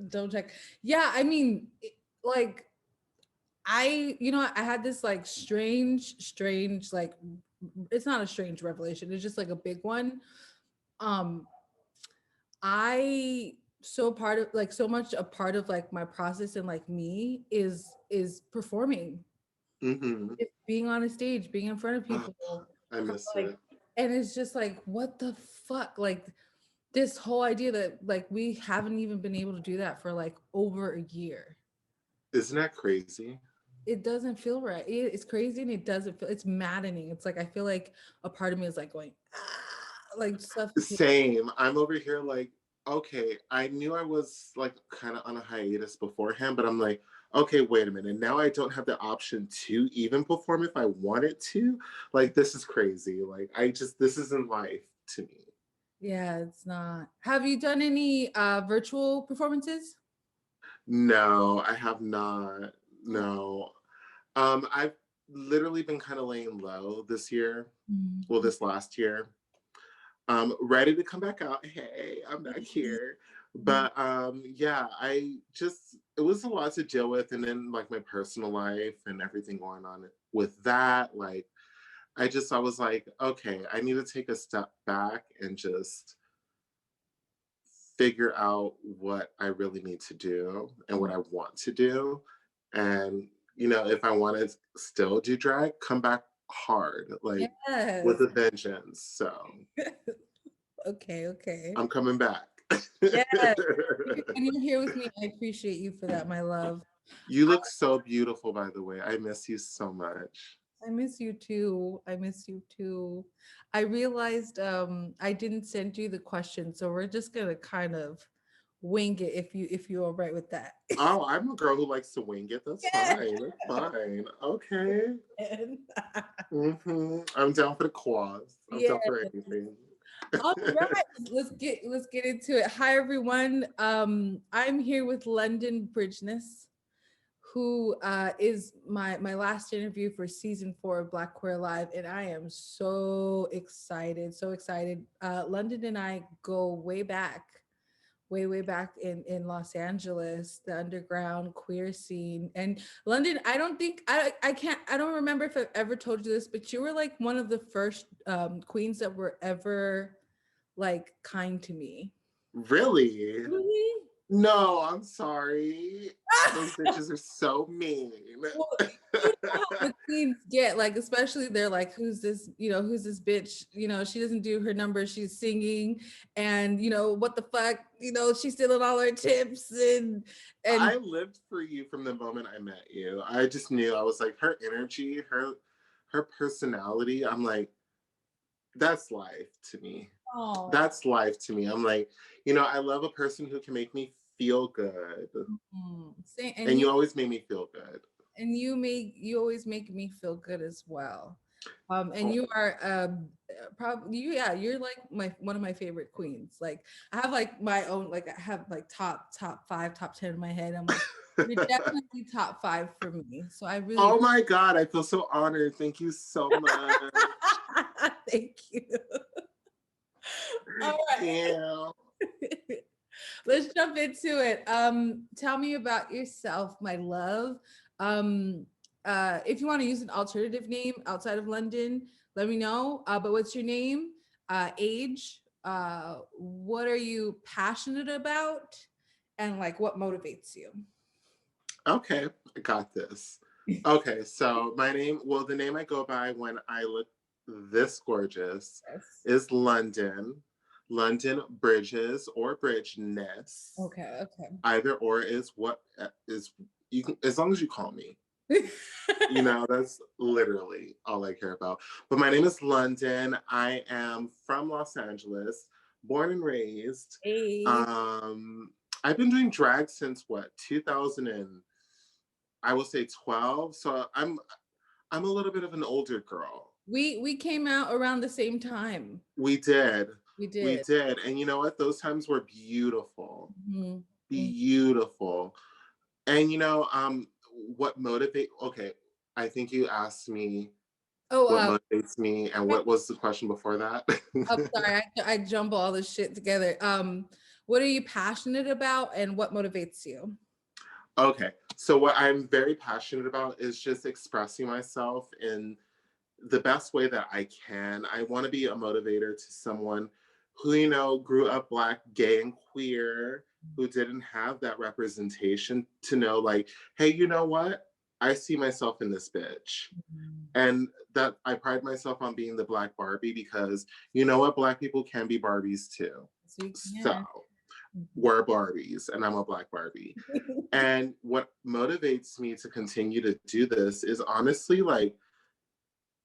Don't check. Yeah, I mean, like I had this like strange, like it's not a strange revelation. It's just like a big one. Um, I so part of like so much a part of like my process and like me is performing. Mm-hmm. It's being on a stage, being in front of Oh, people, I miss like, it. and it's just like, what the fuck? Like this whole idea that like we haven't even been able to do that for like over a year. Isn't that crazy? It doesn't feel right. It's crazy and it doesn't feel, it's maddening. It's like I feel like a part of me is like going, ah, like suffocating. Same. I'm over here like, okay, I knew I was like kind of on a hiatus beforehand, but I'm like, okay, wait a minute. Now I don't have the option to even perform if I wanted to. Like, this is crazy. Like, this isn't life to me. Yeah, it's not. Have you done any virtual performances? No, I have not. No. I've literally been kind of laying low this year. Well, Mhm. this last year. Ready to come back out. Hey, I'm back here. But yeah, it was a lot to deal with, and then like my personal life and everything going on with that. Like I was like, okay, I need to take a step back and just figure out what I really need to do and what I want to do. And if I want to still do drag, come back hard, like with Yes. a vengeance. So Okay, okay. I'm coming back. Yes. And you're here with me. I appreciate you for that, my love. You look so beautiful, by the way. I miss you so much. I miss you too. I miss you too. I realized I didn't send you the question, so we're just gonna kind of wing it if you're all right with that. Oh, I'm a girl who likes to wing it. That's fine. That's fine. Okay. I'm down for the claws. I'm Yeah. down for anything. All right, let's get into it. Hi everyone. I'm here with Londyn Bridgness, who is my last interview for season 4 of Black.Queer.Alive, and I am so excited, so excited. Londyn and I go way back, way back in Los Angeles, the underground queer scene. And Londyn, I don't think I don't remember if I've ever told you this, but you were like one of the first queens that were ever like kind to me. Really? Really? No, I'm sorry. Those bitches are so mean. Well, you know how the queens get, like, especially they're like, who's this, who's this bitch? She doesn't do her numbers, she's singing, and what the fuck, she's stealing all her tips and I lived for you from the moment I met you. I just knew. I was like, her energy, her personality. I'm like, that's life to me. oh, That's life to me. I'm like, I love a person who can make me feel good. and And you you always made me feel good. you always make me feel good as well. And Oh, you are probably yeah, you're like my one of my favorite queens. Like I have like my own, like I have like top 5, top 10 in my head. I'm like, you're definitely top 5 for me. So I really oh my God, I feel so honored. Thank you so much. thank you. All right. Yeah. Let's jump into it. Tell me about yourself, my love. Um, if you want to use an alternative name outside of Londyn, let me know. But what's your name? Age? What are you passionate about? And like, what motivates you? Okay, I got this. Okay, so the name I go by when I look this gorgeous Yes. is Londyn. Londyn Bridges or Bridgness. Okay. Either or is what is you can, as long as you call me. Okay. That's literally all I care about. But my name is Londyn. I am from Los Angeles, born and raised. Hey. Um, I've been doing drag since what, 2000 and I will say 12. So I'm a little bit of an older girl. We came out around the same time. We did. We We did. did. And you know what? Those times were beautiful. Mhm. Beautiful. And what motivate okay, I think you asked me Oh, what motivates me, and what was the question before that? I'm sorry, I jumble all this shit together. What are you passionate about and what motivates you? Okay, so what I'm very passionate about is just expressing myself in the best way that I can. I want to be a motivator to someone who, grew up Black, gay, and queer, who didn't have that representation to know, like, hey, you know what? I see myself in this bitch. And that I pride myself on being the Black Barbie because you know what? Black people can be Barbies too. So we're Barbies and I'm a Black Barbie. And what motivates me to continue to do this is honestly like,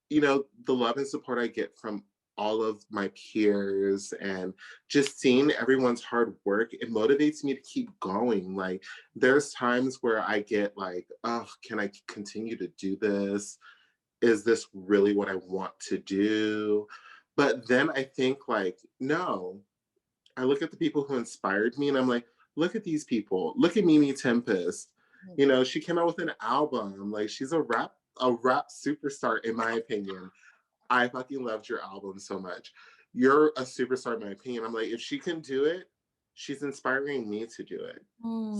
the love and support I get from all of my peers and just seeing everyone's hard work, it motivates me to keep going. Like, there's times where I get like, oh, can I continue to do this? Is this really what I want to do? But then I think, like, no. I look at the people who inspired me and I'm like, look at these people. Look at Mimi Tempestt. She came out with an album. Like, she's a rap superstar, in my opinion. I fucking loved your album so much. You're a superstar, in my opinion. I'm like, if she can do it, she's inspiring me to do it.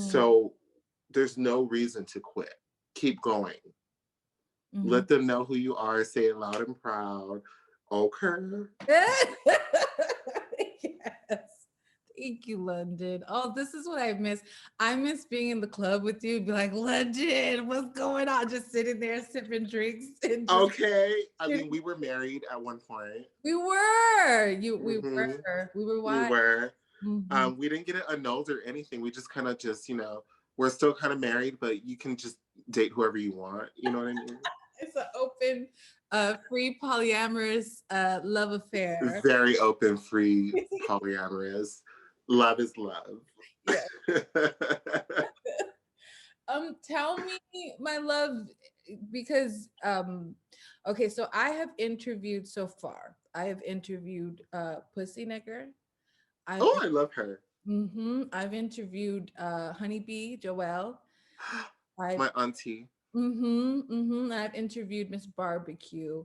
So there's no reason to quit. Keep going. Let them know who you are. Say it loud and proud. Okay. Yes. Thank you, Londyn. Oh, this is what I miss. I miss being in the club with you. Be like, Londyn, what's going on? Just sitting there sipping drinks. And okay. I mean, we were married at one point. We were. We were. We were. We were. We didn't get it annulled or anything. We just kind of we're still kind of married, but you can just date whoever you want. You know what I mean? It's an open, free polyamorous love affair. Very open, free, polyamorous. Love is love. Yeah. Tell me, my love, because okay, so I have interviewed so far. I have interviewed Pussy Nigger. I love her. I've interviewed Honeybee Joelle. My auntie. I've interviewed Miss Barbecue.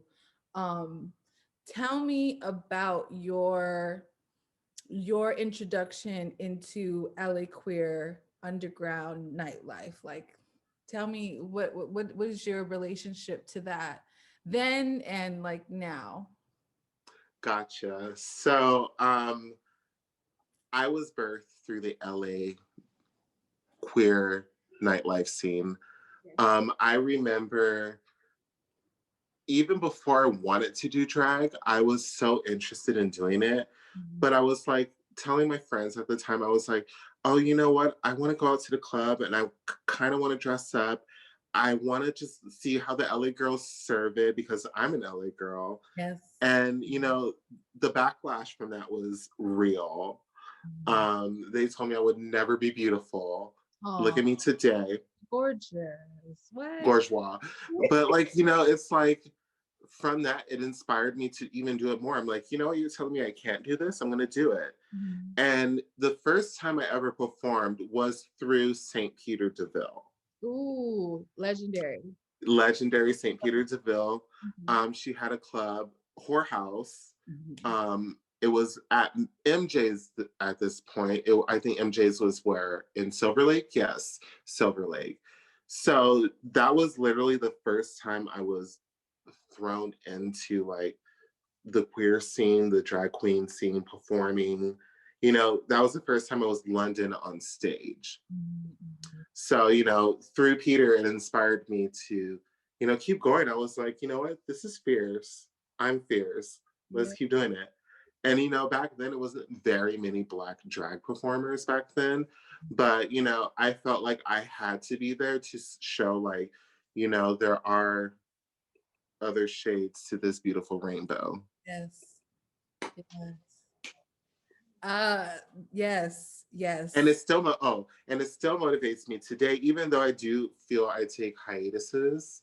Tell me about your introduction into LA queer underground nightlife. Like, tell me what is your relationship to that then and like now? Gotcha. So I was birthed through the LA queer nightlife scene. I remember even before I wanted to do drag, I was so interested in doing it. But I was like telling my friends at the time, I was like, oh, you know what? I want to go out to the club and I kind of want to dress up. I want to just see how the LA girls serve it because I'm an LA girl. Yes. And, the backlash from that was real. They told me I would never be beautiful. Aww. Look at me today. Gorgeous. What? Bourgeois. But it's like from that, it inspired me to even do it more. I'm like, you know what? You're telling me I can't do this? I'm going to do it. And the first time I ever performed was through St. Peter DeVille. Ooh, legendary. Legendary St. Peter DeVille. She had a club, Whorehouse. It was at MJ's at this point. I think MJ's was where? In Silver Lake? Yes, Silver Lake. So that was literally the first time I was thrown into like the queer scene, the drag queen scene, performing. That was the first time I was Londyn on stage. So, through Peter, it inspired me to, keep going. I was like, you know what? This is fierce. I'm fierce. Let's keep doing it. And, back then it wasn't very many Black drag performers back then. But, I felt like I had to be there to show like, there are other shades to this beautiful rainbow. Yes. Yes. And it still motivates me today, even though I do feel I take hiatuses.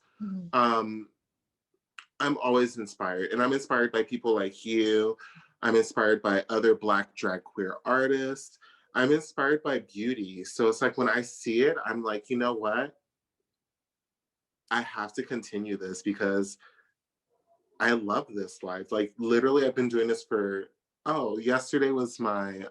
I'm always inspired, and I'm inspired by people like you. I'm inspired by other Black drag queer artists. I'm inspired by beauty. So it's like when I see it, I'm like, you know what? I have to continue this because I love this life. Like literally, I've been doing this for, yesterday was my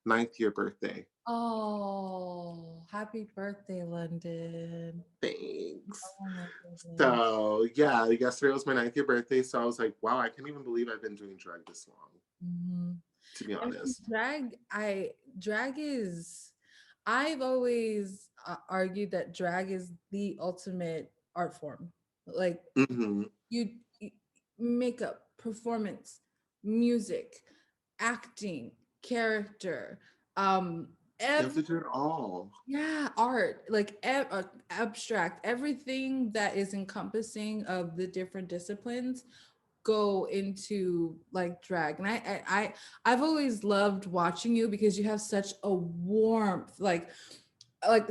9th year birthday. Oh, happy birthday, Londyn. Thanks. Oh my goodness. So yeah, yesterday was my 9th year birthday. So I was like, wow, I can't even believe I've been doing drag this long, to be I mean, honest. drag is, I've always argued that drag is the ultimate art form. Like Mm-hmm. you makeup, performance, music, acting, character, You have every to do it all. yeah, art, like abstract, everything that is encompassing of the different disciplines go into like drag. And I've always loved watching you because you have such a warmth, like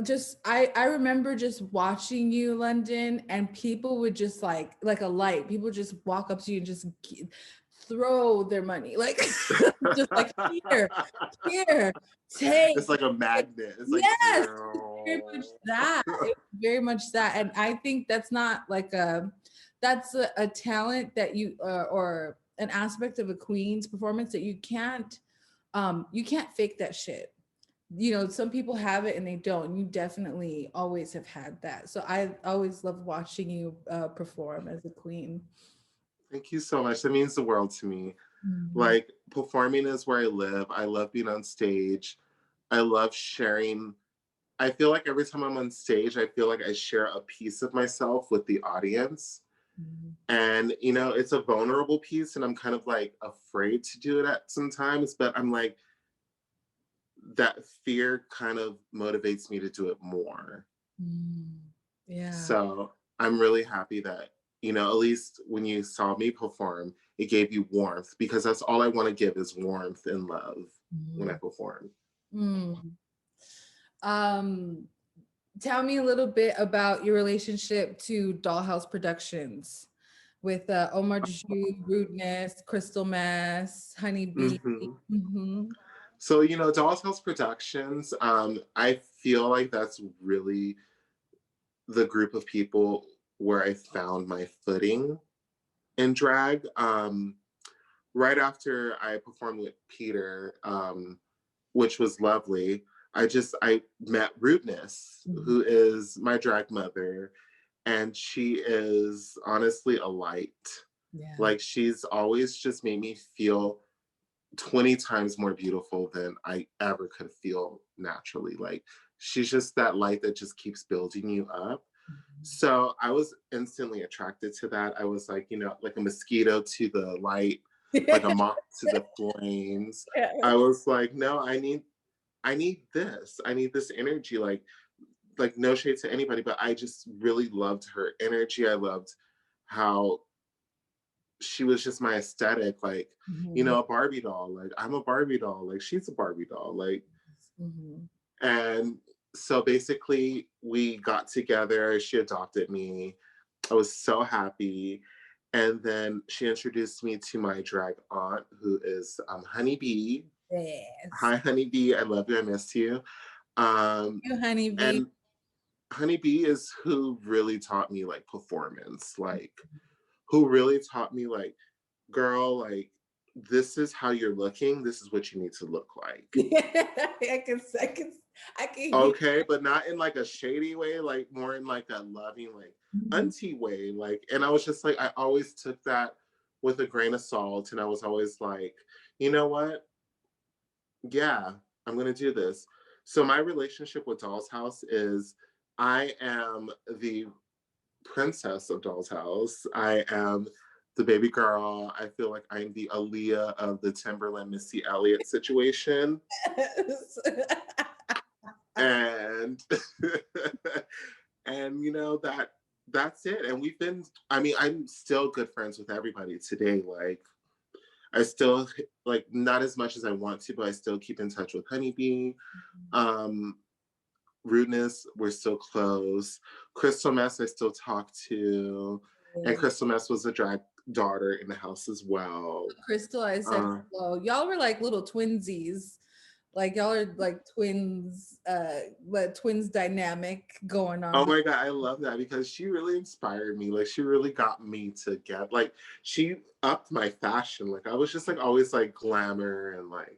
just I remember just watching you, Londyn, and people would just like a light, people just walk up to you and just throw their money like just like here, take. It's like a magnet. It's like, Yes, it's very much girl. that. It's very much that. And I think that's not like that's a talent that you or an aspect of a queen's performance that you can't fake that shit. You know, some people have it and they don't. You definitely always have had that. So I always love watching you perform as a queen. Thank you so much. That means the world to me. Mhm. Like, performing is where I live. I love being on stage. I love sharing. I feel like every time I'm on stage, I feel like I share a piece of myself with the audience. Mhm. And, you know, it's a vulnerable piece, and I'm kind of like afraid to do it at sometimes, but I'm like, that fear kind of motivates me to do it more. Mm. Yeah. So I'm really happy that, you know, at least when you saw me perform, it gave you warmth, because that's all I want to give is warmth and love when I Mm. perform. Mm. Um, Tell me a little bit about your relationship to Dollhouse Productions with Omar Juju, Bridgness, Crystal Mass, Honeybee. Hmm. Mm-hmm. So, you know, Dollhouse Productions, I feel like that's really the group of people where I found my footing in drag. Right after I performed with Peter, which was lovely, I met Bridgness, Mm-hmm. who is my drag mother, and she is honestly a light. Yeah. Like, she's always just made me feel 20 times more beautiful than I ever could feel naturally. Like, she's just that light that just keeps building you up. So I was instantly attracted to that. I was like, you know, like a mosquito to the light, like a moth to the flames. Yeah. I was like, no, I need this. I need this energy. Like no shade to anybody, but I just really loved her energy. I loved how she was just my aesthetic. Like, you Mm-hmm. know, a Barbie doll. Like, I'm a Barbie doll. Like, she's a Barbie doll. Like, Mm-hmm. and so basically we got together. She adopted me. I was so happy. And then she introduced me to my drag aunt, who is Honeybee. Yes. Hi, Honeybee. I love you. I miss you. You, Honeybee. And Honeybee is who really taught me like performance, like who really taught me like, girl, like this is how you're looking. This is what you need to look like. I can hear. Okay, but not in like a shady way, like more in like a loving, like Mhm. auntie way. Like, and I was just like, I always took that with a grain of salt, and I was always like, you know what? Yeah, I'm gonna do this. So my relationship with Doll's House is I am the princess of Doll's House. I am the baby girl. I feel like I'm the Aaliyah of the Timberland Missy Elliott situation. And and you know that's it. And we've been, I mean, I'm still good friends with everybody today. Like, I still, like, not as much as I want to, but I still keep in touch with Honeybee. um Rudeness, we're still close. Crystal Mess, I still talk to. And Crystal Mess was a drag daughter in the house as well. Crystal, I said uh, hello. Y'all were like little twinsies. Like y'all are like twins, but twins dynamic going Oh on. my God, I love that because she really inspired me. Like, she really got me to get, like, she upped my fashion. Like, I was just like always like glamour and like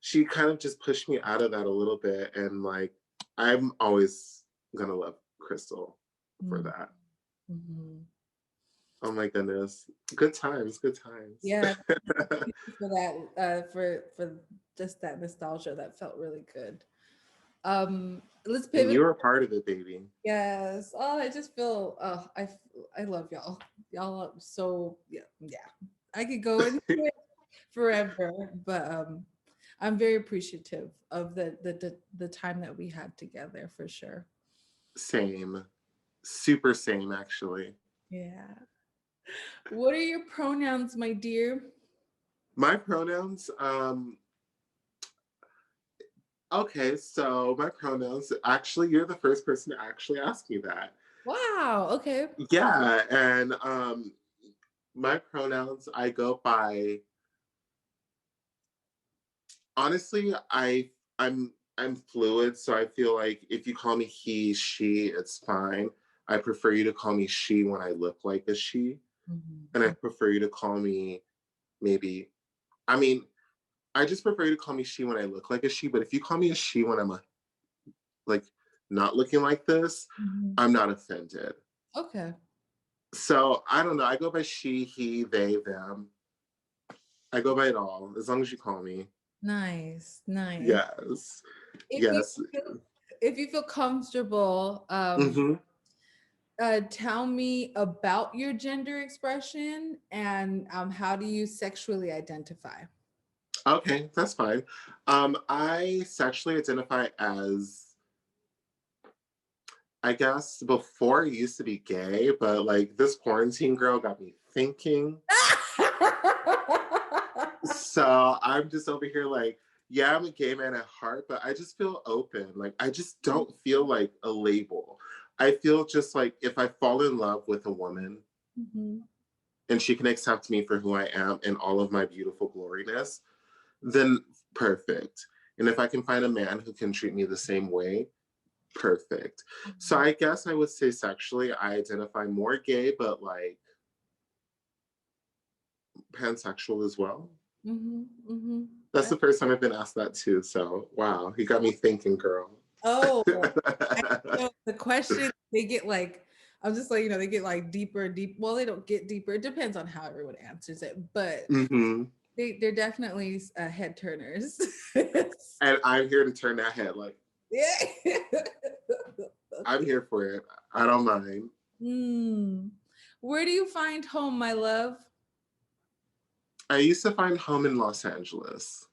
she kind of just pushed me out of that a little bit. And like, I'm always gonna love Crystal for that. Mm-hmm. Oh my goodness. Good times, good times. Yeah. For that, for just that nostalgia, that felt really good. Let's And pivot. you were a part of it, baby. Yes. Oh, I just feel. Oh, I love y'all. Y'all are so yeah. I could go into it forever, but I'm very appreciative of the time that we had together for sure. Same. Super same, actually. Yeah. What are your pronouns, my dear? My pronouns, okay, so my pronouns, actually, you're the first person to actually ask me that. Wow. Okay. Yeah, and my pronouns, I go by, honestly, I'm fluid, so I feel like if you call me he, she, it's fine. I prefer you to call me she when I look like a she, and I Mm-hmm. prefer you to call me maybe, I mean, I just prefer you to call me she when I look like a she, but if you call me a she when I'm a, like not looking like this, Mm-hmm. I'm not offended. Okay. So I don't know. I go by she, he, they, them. I go by it all, as long as you call me. Nice. Nice. Yes. If you Yes. if you feel comfortable, Mm-hmm. tell me about your gender expression and how do you sexually identify? Okay, that's fine. I sexually identify as, I guess before I used to be gay, but like this quarantine girl got me thinking. So I'm just over here like, yeah, I'm a gay man at heart, but I just feel open. Like I just don't feel like a label. I feel just like if I fall in love with a woman Mhm. and she can accept me for who I am and all of my beautiful gloriness, then perfect. And if I can find a man who can treat me the same way, perfect. So I guess I would say sexually, I identify more gay, but like pansexual as well. Mhm. Mhm. That's the first time I've been asked that too. So wow, you got me thinking, girl. Oh, I know the question they get like I'm just like, they get like deeper and deep. Well, they don't get deeper. It depends on how everyone answers it, but Mm-hmm. they're definitely head turners. And I'm here to turn that head. Like Yeah. I'm here for it. I don't mind. Hmm. Where do you find home, my love? I used to find home in Los Angeles.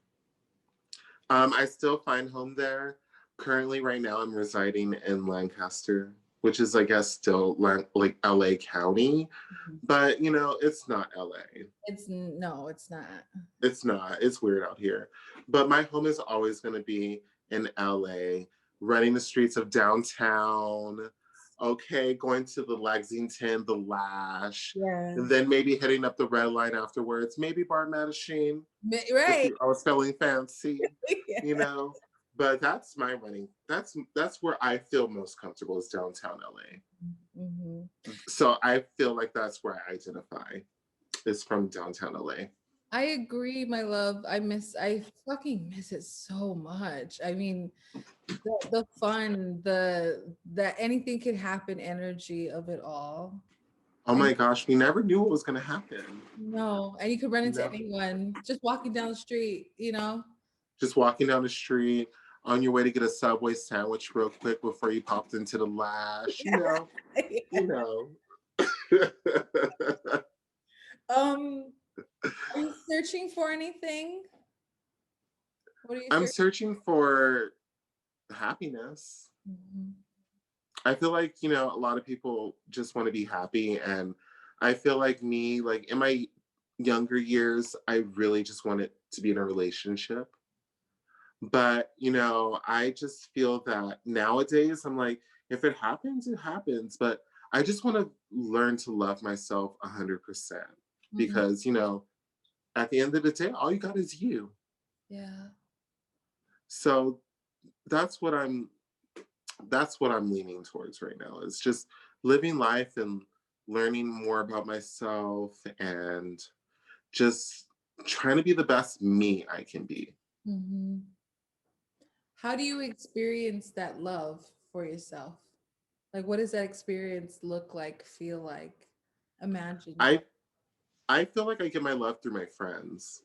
I still find home there. Currently, right now, I'm residing in Lancaster, which is, I guess, still like LA County, but it's not LA. No, it's not. It's not. It's weird out here. But my home is always going to be in LA, running the streets of downtown, okay, going to the Lexington, the Lash, Yeah. and then maybe hitting up the red line afterwards, maybe Bar Madison, Right. I was feeling fancy, Yeah. you know. But that's my running. That's where I feel most comfortable is downtown LA. Hmm. So I feel like that's where I identify is from downtown LA. I agree, my love. I fucking miss it so much. I mean, the fun, the anything could happen energy of it all. Oh And my gosh, we never knew what was gonna happen. no, and you could run into Never. anyone just walking down the street. Just walking down the street on your way to get a Subway sandwich real quick before you popped into the Lash, you know. Um, are you searching for anything? What are you I'm searching? searching for happiness. Mhm. I feel like, a lot of people just want to be happy. And I feel like me, like in my younger years, I really just wanted to be in a relationship. But, I just feel that nowadays I'm like, if it happens, it happens. But I just want to learn to love myself 100% Mhm. because, at the end of the day, all you got is you. Yeah. So that's what I'm that's what I'm leaning towards right now. Is just living life and learning more about myself and just trying to be the best me I can be. Mm-hmm. How do you experience that love for yourself? Like, what does that experience look like, feel like, imagine? I I feel like I get my love through my friends.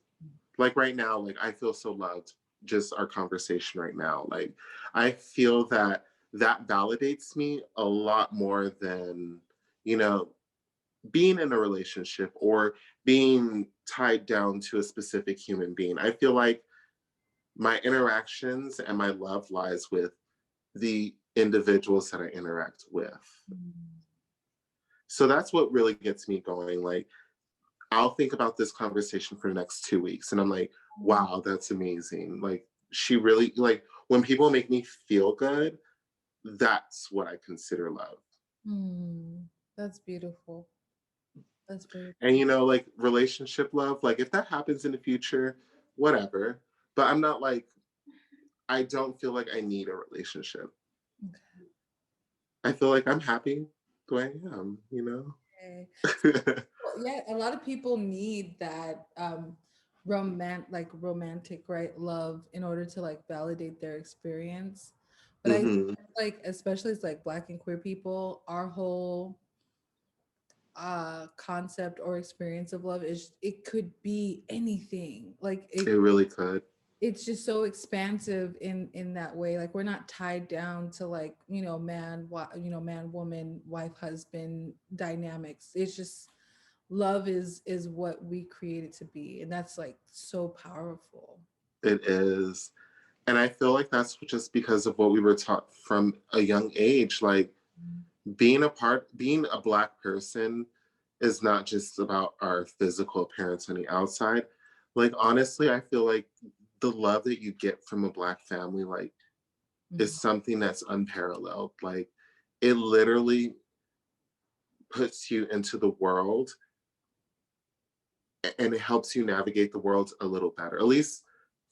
Like right now, like I feel so loved just our conversation right now. Like I feel that that validates me a lot more than, you know, being in a relationship or being tied down to a specific human being. I feel like my interactions and my love lies with the individuals that I interact with. So that's what really gets me going. Like I'll think about this conversation for the next 2 weeks and I'm like, wow, that's amazing. Like she really like when people make me feel good, that's what I consider love. Mm, that's beautiful. That's And beautiful. you know, like relationship love, like if that happens in the future, whatever. But I'm not like I don't feel like I need a relationship. Okay. I feel like I'm happy the way I am, you know? Okay. Well, yeah, a lot of people need that romantic, right, love in order to like validate their experience. But I Hmm. like, especially as like Black and queer people, our whole concept or experience of love is it could be anything. Like It really could. it's just so expansive in that way. Like we're not tied down to like, man woman wife husband dynamics. It's just love is what we create it to be, and that's like so powerful. It is. And I feel like that's just because of what we were taught from a young age. Like being a Black person is not just about our physical appearance on the outside. Like honestly, I feel like the love that you get from a Black family, like, is Mhm. something that's unparalleled. Like it literally puts you into the world and it helps you navigate the world a little better. At least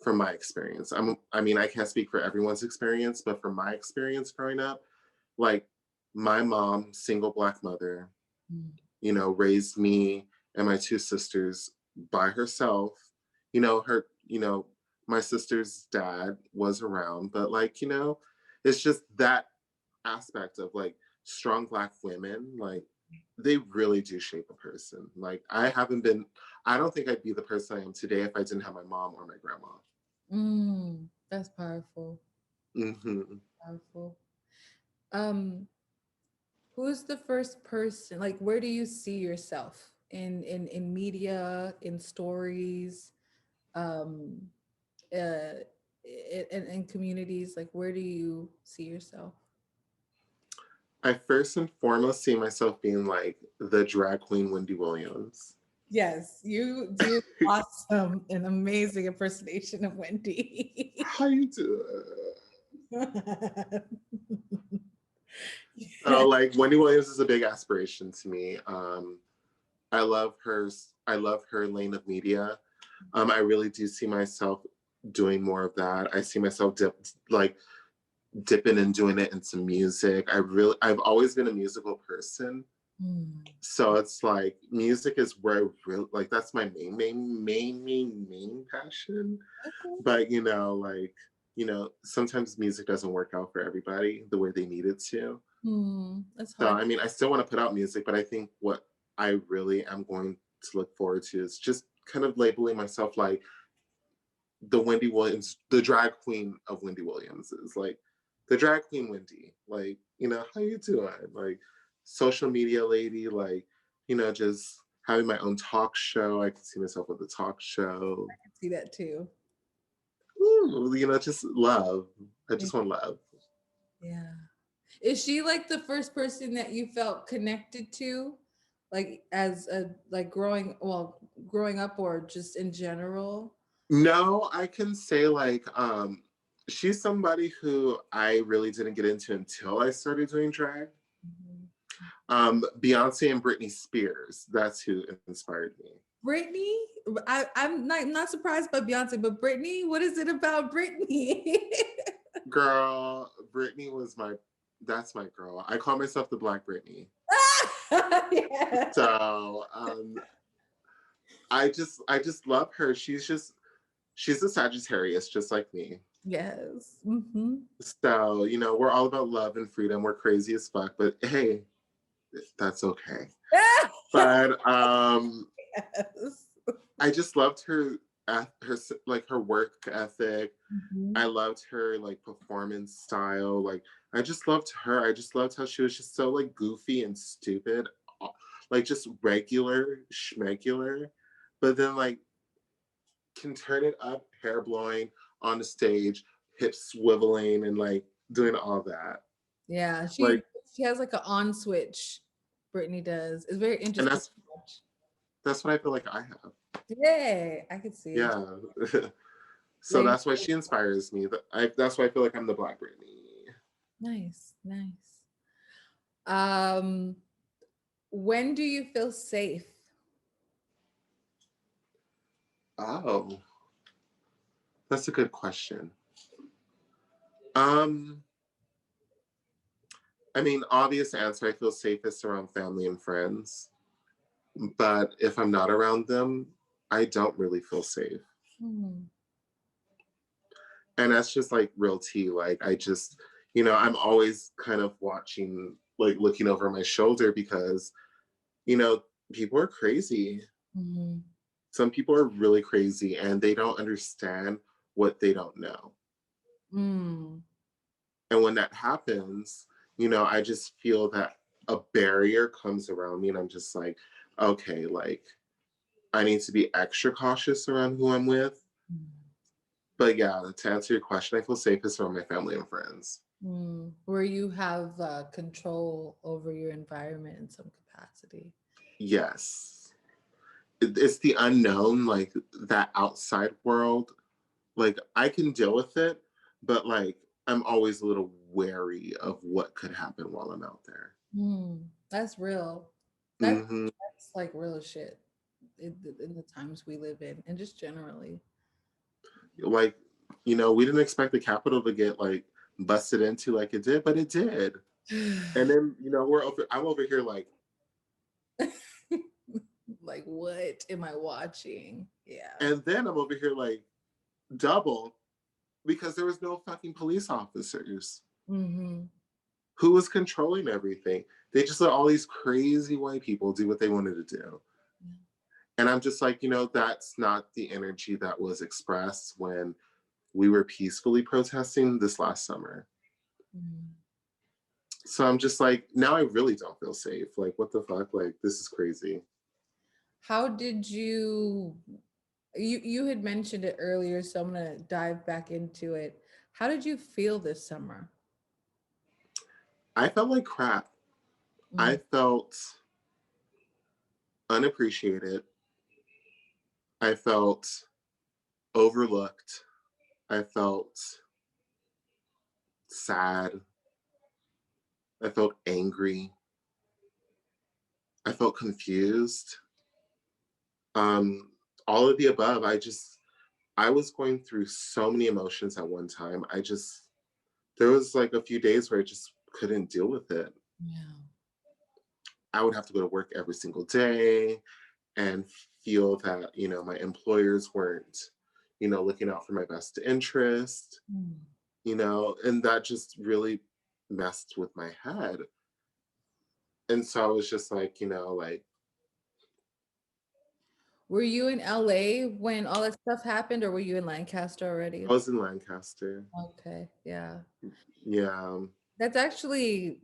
from my experience. I mean, I can't speak for everyone's experience, but from my experience growing up, like my mom, single Black mother, Mhm. you know, raised me and my two sisters by herself. My sister's dad was around, but like, it's just that aspect of like strong Black women, like they really do shape a person. Like I don't think I'd be the person I am today if I didn't have my mom or my grandma. That's powerful. Hmm. Powerful. Um, who's the first person? Like, where do you see yourself in media, in stories, um, uh, in communities? Like, where do you see yourself? I first and foremost see myself being like the drag queen Wendy Williams. Yes, you do awesome and amazing impersonation of Wendy. How you do? Yeah. Like Wendy Williams is a big aspiration to me. I love her. I love her lane of media. I really do see myself doing more of that. I see myself dipping and doing it into music. I've always been a musical person. Mm. So it's like music is where I really like that's my main passion. Okay. But sometimes music doesn't work out for everybody the way they need it to. That's So hard. I mean I still want to put out music, but I think what I really am going to look forward to is just kind of labeling myself like the Wendy Williams, the drag queen of Wendy Williams is like the drag queen Wendy. Like, how you doing? Like social media lady, like, just having my own talk show. I can see myself with a talk show. I can see that too. Ooh, just love. I Yeah. just want love. Yeah. Is she like the first person that you felt connected to? Like as a like growing up or just in general? No, I can say like she's somebody who I really didn't get into until I started doing drag. Mhm. Beyonce and Britney Spears. That's who inspired me. Britney? I'm not surprised by Beyonce, but Britney, what is it about Britney? Girl, Britney was that's my girl. I call myself the Black Britney. Yeah. So I just love her. she's a Sagittarius, just like me. Yes. Mm-hmm. So, you know, we're all about love and freedom. We're crazy as fuck, but hey, that's okay. But Yes. I just loved her like her work ethic. Mm-hmm. I loved her like performance style. Like I just loved her. I just loved how she was just so like goofy and stupid, like just regular schmegular, but then like can turn it up, hair blowing on the stage, hips swiveling, and like doing all that. Yeah, Like, she has like an on switch. Brittany does. It's very and interesting to watch. that's what I feel like I have. Yeah, I could see it. Yeah. So Lady, that's why she inspires me. That's why I feel like I'm the Black Brittany. nice, nice. Um, when do you feel safe? Oh, that's a good question. Um, I mean, obvious answer, I feel safest around family and friends. But if I'm not around them, I don't really feel safe. Hmm. And that's just like real tea. Like I just, you know, I'm always kind of watching, like looking over my shoulder because, you know, people are crazy. Mm-hmm. Some people are really crazy and they don't understand what they don't know. Mm. And when that happens, you know, I just feel that a barrier comes around me and I'm just like, okay, like I need to be extra cautious around who I'm with. But yeah, to answer your question, I feel safest around my family and friends. Mm. Where you have control over your environment in some capacity. Yes. It's the unknown, like that outside world. Like I can deal with it, but like I'm always a little wary of what could happen while I'm out there. Mm. That's real. Hmm. That's like real shit in the times we live in, and just generally. Like, you know, we didn't expect the Capitol to get like busted into like it did, but it did. And then, you know, I'm over here like, Like, what am I watching? Yeah. and then I'm over here like double because there was no fucking police officers. Mm-hmm. Who was controlling everything? They just let all these crazy white people do what they wanted to do. Yeah. And I'm just like, you know, that's not the energy that was expressed when we were peacefully protesting this last summer. Mm. So I'm just like, now I really don't feel safe. Like, what the fuck? Like, this is crazy. How did you had mentioned it earlier, so I'm gonna dive back into it. How did you feel this summer? I felt like crap. I Mm. felt unappreciated. I felt overlooked. I felt sad. I felt angry. I felt confused. Um, all of the above. I was going through so many emotions at one time. There was like a few days where I just couldn't deal with it. Yeah. I would have to go to work every single day and feel that, you know, my employers weren't, you know, looking out for my best interest, Mm. you know, and that just really messed with my head. And so I was just like, you know, like Were you in LA when all that stuff happened, or were you in Lancaster I already? was in Lancaster. Okay, yeah. Yeah. That's actually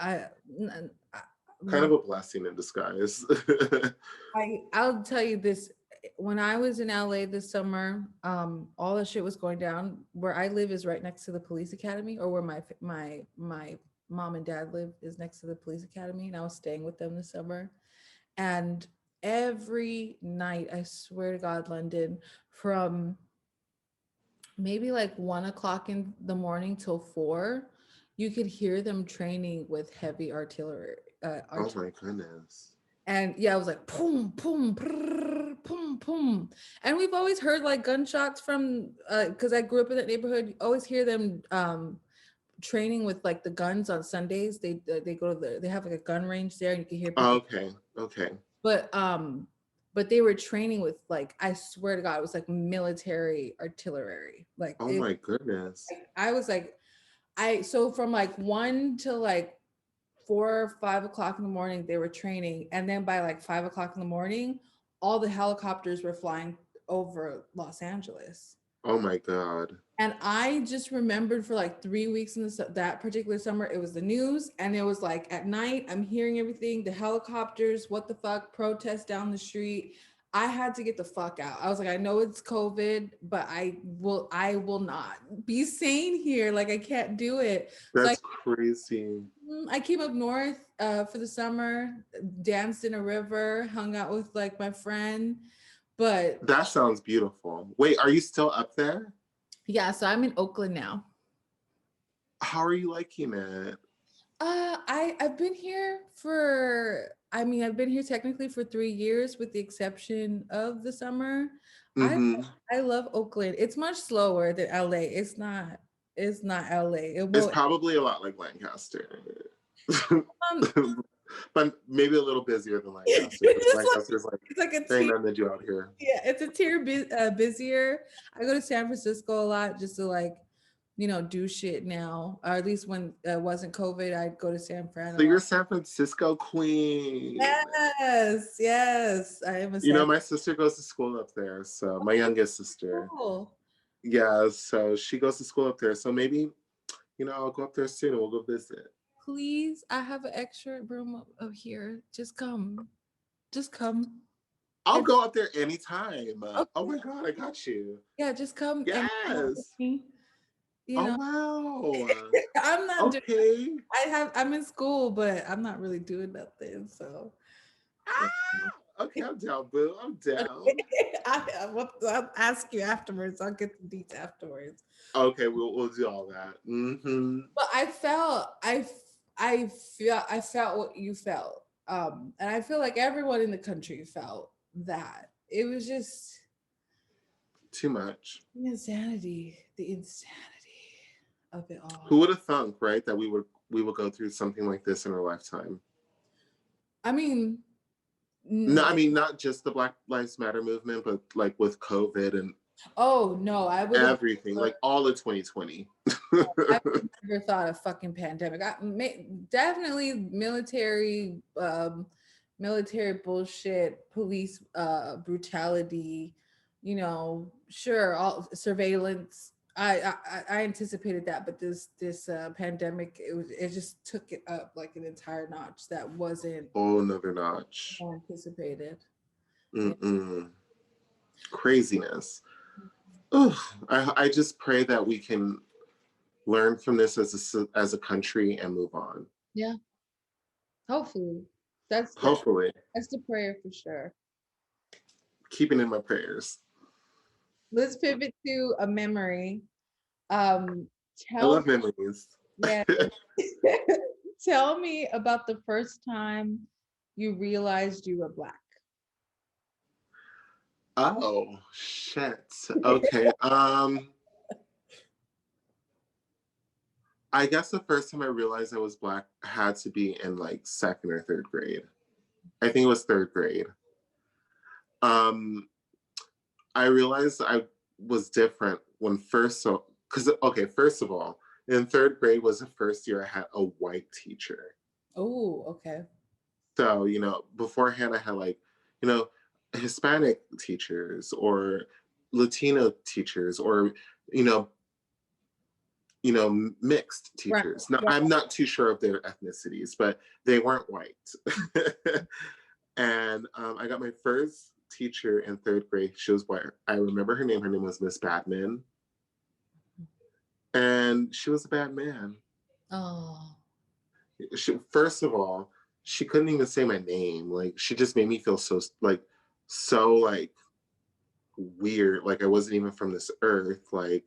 I, Kind of a blessing in disguise. I'll tell you this. When I was in LA this summer, all the shit was going down. Where I live is right next to the police academy, or where my mom and dad live is next to the police academy, and I was staying with them this summer. And every night, I swear to God, London, from maybe like 1 o'clock in the morning till 4, you could hear them training with heavy artillery. Oh my goodness. And yeah, I was like, boom, boom, brrr, boom, boom. And we've always heard like gunshots from, because I grew up in that neighborhood. You always hear them training with like the guns on Sundays. They go to they have like a gun range there, and you can hear people. Okay. Okay. But but they were training with like, I swear to God, it was like military artillery. Like Oh my goodness. I was like, so from like 1 to like 4 or 5 o'clock in the morning, they were training. And then by like 5 o'clock in the morning, all the helicopters were flying over Los Angeles. Oh my God. And I just remembered for like 3 weeks in that particular summer, it was the news. And it was like at night, I'm hearing everything, the helicopters, what the fuck, protests down the street. I had to get the fuck out. I was like, I know it's COVID, but I will not be sane here. Like I can't do it. So That's crazy. I came up north for the summer, danced in a river, hung out with like my friend. But That sounds beautiful. Wait, are you still up there? yeah, so I'm in Oakland now. How are you liking it? I've been here I've been here technically for 3 years with the exception of the summer. Mm-hmm. I love Oakland. It's much slower than LA. It's not LA. It's probably a lot like Lancaster. But maybe a little busier than Lancaster. Lancaster's like, it's like a there ain't nothing to do out here. Yeah, it's a tier busier. I go to San Francisco a lot just to like, do shit now. Or at least when it wasn't COVID, I'd go to San Fran. So you're a San Francisco queen. Yes. I am my sister goes to school up there. So my youngest sister. Cool. Yeah, so she goes to school up there. So maybe, I'll go up there soon and we'll go visit. Please, I have an extra room up here. Just come. I'll go up there anytime. Okay. Oh my God, I got you. Yeah, just come. Yes. Oh wow. I'm not okay. I'm in school, but I'm not really doing nothing. So okay, I'm down, boo. I'm down. I'll ask you afterwards. I'll get the deets afterwards. Okay, we'll do all that. Mm-hmm. But I felt what you felt. And I feel like everyone in the country felt that. It was just too much. The insanity of it all. Who would have thunk, right, that we would go through something like this in our lifetime? I mean, no, I mean not just the Black Lives Matter movement, but like with COVID and I would everything, like all of 2020. I never thought of fucking pandemic. Definitely military bullshit, police brutality. Sure, all surveillance. I anticipated that, but this pandemic, it just took it up like an entire notch that wasn't another notch anticipated. Craziness. I just pray that we can learn from this as a country and move on. Yeah. Hopefully. That's the prayer for sure. Keeping in my prayers. Let's pivot to a memory. I love memories. Yeah. Tell me about the first time you realized you were Black. Oh shit. Okay. I guess the first time I realized I was Black had to be in like 2nd or 3rd grade. I think it was 3rd grade. I realized I was different when first of all, in 3rd grade was the first year I had a white teacher. Oh, okay. So, beforehand I had like, Hispanic teachers or Latino teachers or, mixed teachers. Right. Now, I'm not too sure of their ethnicities, but they weren't white. And I got my first teacher in 3rd grade. She was white. I remember her name. Her name was Miss Badman. And she was a bad man. Oh. First of all, she couldn't even say my name. Like, she just made me feel so weird. Like I wasn't even from this earth. Like,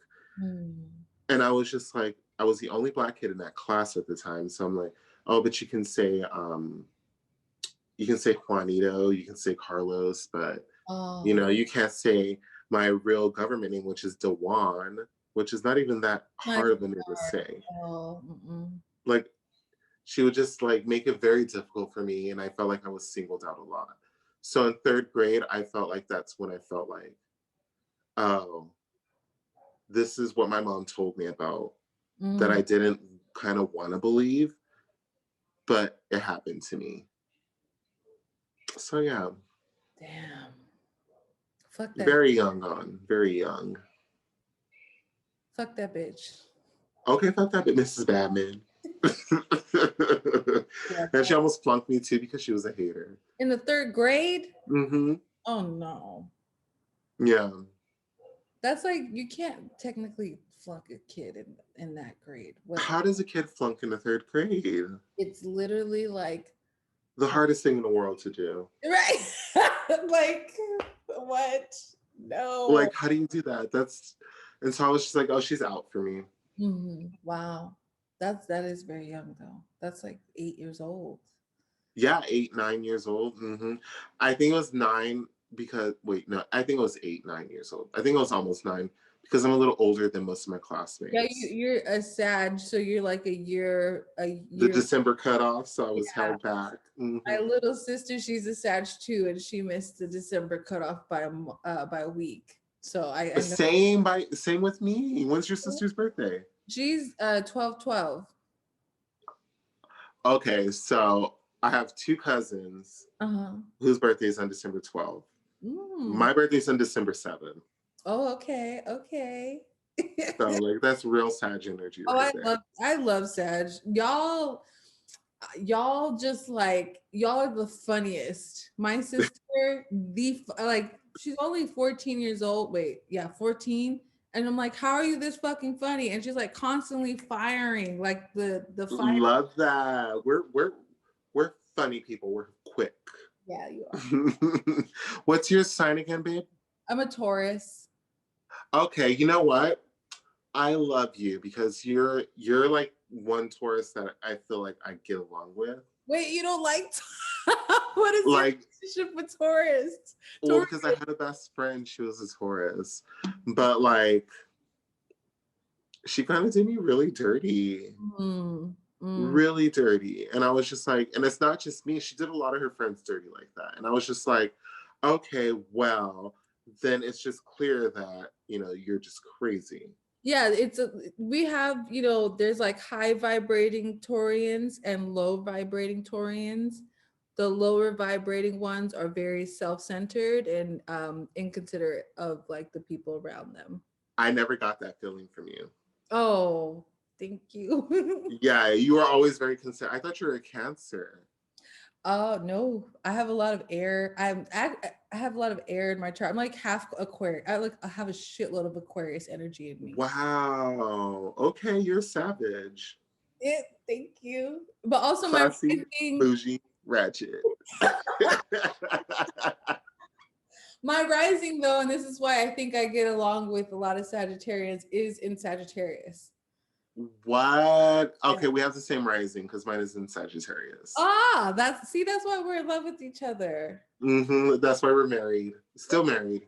and I was just like, I was the only Black kid in that class at the time. So I'm like, oh, but you can say Juanito, you can say Carlos, but you can't say my real government name, which is Dewan, which is not even that hard of a name to say. Like, she would just like make it very difficult for me, and I felt like I was singled out a lot. So in third grade, I felt like that's when I felt like, oh, this is what my mom told me about that I didn't kind of want to believe, but it happened to me. So yeah. Damn. Fuck that. Very young. Very young. Fuck that bitch. Okay, fuck that, but Mrs. Badman. Yeah. And she almost flunked me too because she was a hater. In the third grade? Mm-hmm. Oh no. Yeah. That's like, you can't technically flunk a kid in that grade. How does a kid flunk in the third grade? It's literally like The hardest thing in the world to do. right. Like what? No. Like, how do you do that? And so I was just like, oh, she's out for me. Wow. That is very young though. That's like 8 years old. Yeah, 8, 9 years old. I think it was 9 because wait, no, I think it was 8, 9 years old. I think it was almost 9 because I'm a little older than most of my classmates. Yeah, you're a Sag, so you're like a year. The December cutoff, so I was held back. My little sister, she's a Sag too, and she missed the December cutoff by a week. So I know. Same with me. When's your sister's birthday? She's 12/12. Okay, so I have 2 cousins whose birthdays on December 12th. My birthday's on December 7th. Oh, okay. So like that's real Sag energy right there. I love Sag. Y'all just like, y'all are the funniest. My sister, she's only 14 years old. Wait, yeah, 14. And I'm like, how are you this fucking funny? And she's like constantly firing, like the fire. Love that. We're funny people. We're quick. Yeah, you are. What's your sign again, babe? I'm a Taurus. Okay, you know what? I love you because you're like one Taurus that I feel like I get along with. Wait, you don't like what is like your relationship with Taurus? Well, because I had a best friend, she was a Taurus, but like she kind of did me really dirty. Really dirty. And I was just like, and it's not just me, she did a lot of her friends dirty like that. And I was just like, okay, well, then it's just clear that, you're just crazy. Yeah, we have, there's like high vibrating Taurians and low vibrating Taurians. The lower vibrating ones are very self-centered and inconsiderate of like the people around them. I never got that feeling from you. Oh, thank you. Yeah, you are always very considerate. I thought you were a Cancer. Oh no, I have a lot of air. I have a lot of air in my chart. I'm like half Aquarius. I have a shitload of Aquarius energy in me. Wow. Okay, you're savage. Thank you. But also classy, my rising, bougie, ratchet. My rising though, and this is why I think I get along with a lot of Sagittarians, is in Sagittarius. What? Okay, we have the same rising because mine is in Sagittarius. That's why we're in love with each other. That's why we're married. Still married.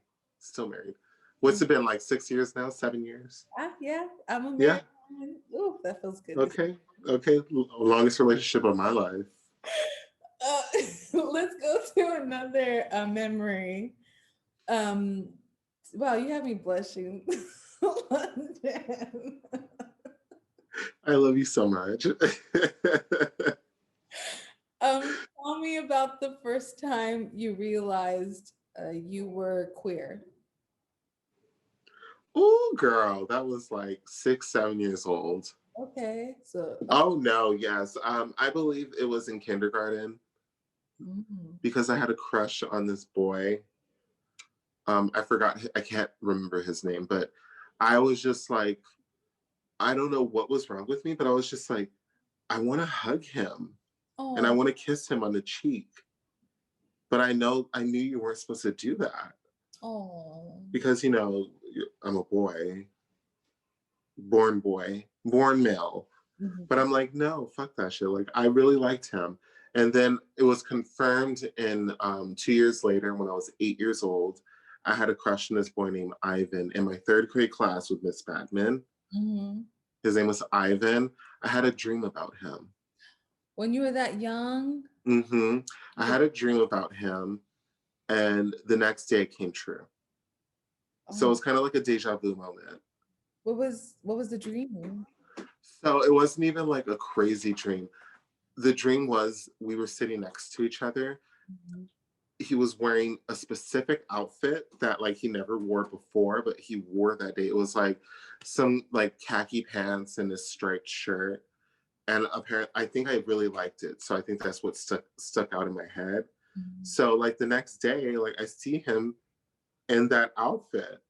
What's it been, like 6 years now? 7 years? Yeah. I'm a married woman. Ooh, that feels good. Okay. Longest relationship of my life. Let's go to another memory. Wow, you have me blushing. Londyn. I love you so much. Tell me about the first time you realized you were queer. Oh, girl, that was like 6, 7 years old. Okay, so. Oh no, yes. I believe it was in kindergarten because I had a crush on this boy. I can't remember his name, but I was just like, I don't know what was wrong with me, but I was just like, I want to hug him and I want to kiss him on the cheek. But I knew you weren't supposed to do that. Oh. Because, I'm a boy, born male. But I'm like, no, fuck that shit. Like, I really liked him. And then it was confirmed in 2 years later when I was 8 years old. I had a crush on this boy named Ivan in my third grade class with Miss Badman. His name was Ivan. I had a dream about him. When you were that young? I had a dream about him. And the next day it came true. So it Oh, was kind of like a deja vu moment. what was the dream? So it wasn't even like a crazy dream. The dream was we were sitting next to each other. Mhm. He was wearing a specific outfit that like he never wore before, but he wore that day. It was like some like khaki pants and a striped shirt. And apparently I think I really liked it. So I think that's what stuck out in my head. Mhm. So like the next day, like I see him in that outfit.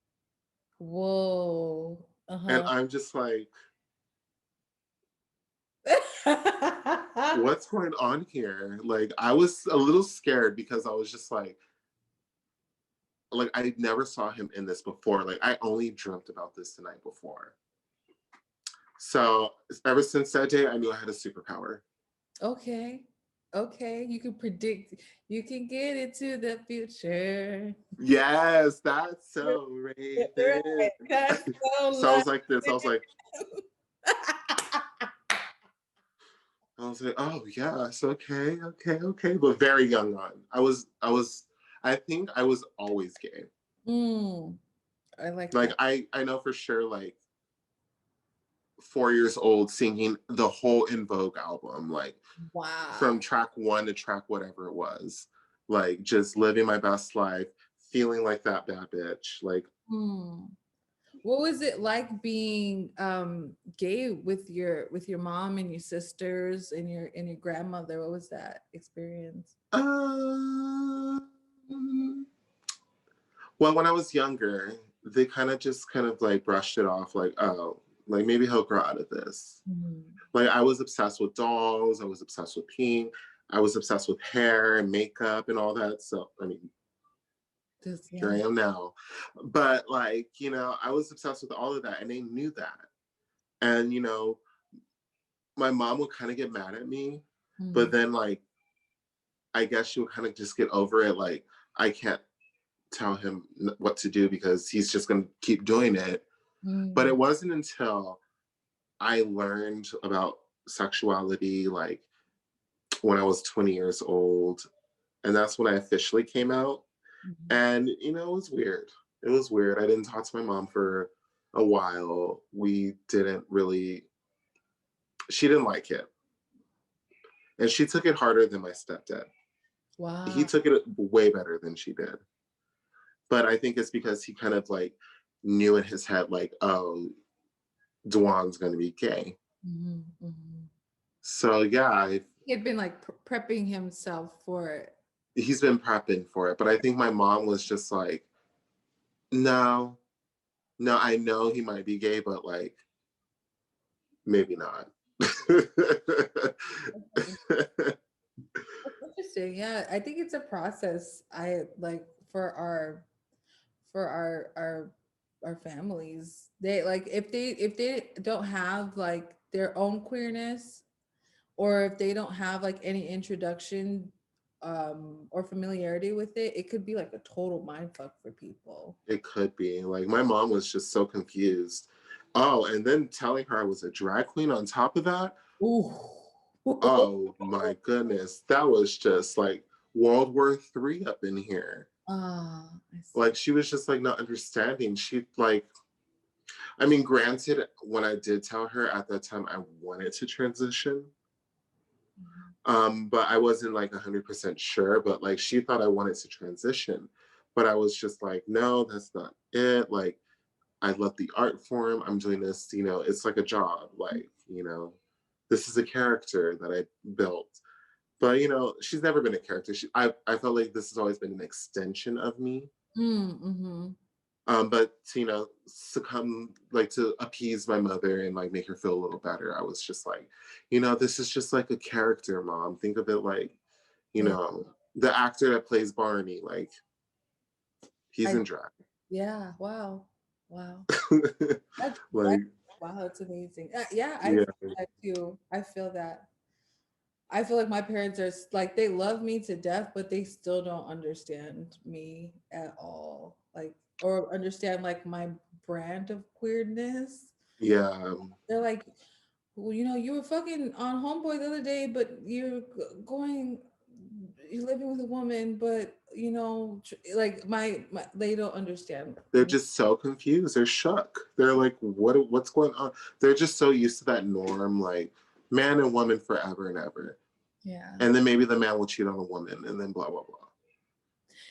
Whoa. And Uh-huh. I'm just like, what's going on here? Like I was a little scared because I was just like I never saw him in this before. Like I only dreamt about this the night before. So ever since that day, I knew I had a superpower. Okay. Okay. You can predict, you can get into the future. Yes, that's so Raven. Right. That's so So I love. was like this. I was like, oh yes, okay, okay, okay. But very young on. I think I was always gay. Mm, I like Like that. I know for sure, like 4 years old singing the whole In Vogue album, like from Wow. track one to track whatever it was. Like just living my best life, feeling like that bad bitch. Like Hmm. What was it like being gay with your mom and your sisters and your grandmother? What was that experience? um well, when I was younger, they kind of like brushed it off like, oh, like maybe he'll grow out of this. Mhm. Like I was obsessed with dolls, I was obsessed with pink, I was obsessed with hair and makeup and all that. So I mean, Just here yeah. I am now. But like, I was obsessed with all of that and they knew that. And my mom would kind of get mad at me, but Mm, then like I guess she would kind of just get over it. Like I can't tell him what to do because he's just going to keep doing it. But mm, it wasn't until I learned about sexuality like when I was 20 years old. And that's when I officially came out. mhm. And, it was weird. It was weird. I didn't talk to my mom for a while. We didn't really, she didn't like it. And she took it harder than my stepdad. He Wow. took it way better than she did. But I think it's because he kind of like knew in his head, like, oh, Dwan's going to be gay. Mhm, mhm. So yeah, He had been like prepping himself for it. he's been prepping for it. But I think my mom was just like, no, no, I know he might be gay, but like, maybe not. That's interesting. Yeah, I think it's a process. I like for our families. They like if they don't have like their own queerness, or if they don't have like any introduction or familiarity with it, it could be like a total mind fuck for people. It could be. Like, my mom was just so confused. Oh, and then telling her I was a drag queen on top of that. Ooh. Oh my goodness. That was just like World War III up in here. Ah, I see. Like, she was just like not understanding. She like, I mean, granted, when I did tell her at that time I wanted to transition, Mhm. but I wasn't like 100% sure. But like, she thought I wanted to transition, but I was just like, no, that's not it. Like, I love the art form. I'm doing this, it's like a job. Like, this is a character that I built. But she's never been a character. I felt like this has always been an extension of me. Mm-hmm. But to, succumb, like, to appease my mother and like make her feel a little better, I was just like, this is just like a character, mom. Think of it like, you Yeah. know, the actor that plays Barney, like he's I in drag. yeah. Wow. Wow. That's Like, wow. It's amazing. Yeah, I yeah, feel that too. I feel that. I feel like my parents are like they love me to death, but they still don't understand me at all. Like or understand like my brand of queerness. yeah. They're like, well, you were fucking on Homeboy the other day, but you're going. you're living with a woman, but you know, like my they don't understand. They're just so confused. They're shook. They're like, what's going on? They're just so used to that norm, like man and woman forever and ever. Yeah. And then maybe the man will cheat on a woman and then blah blah blah.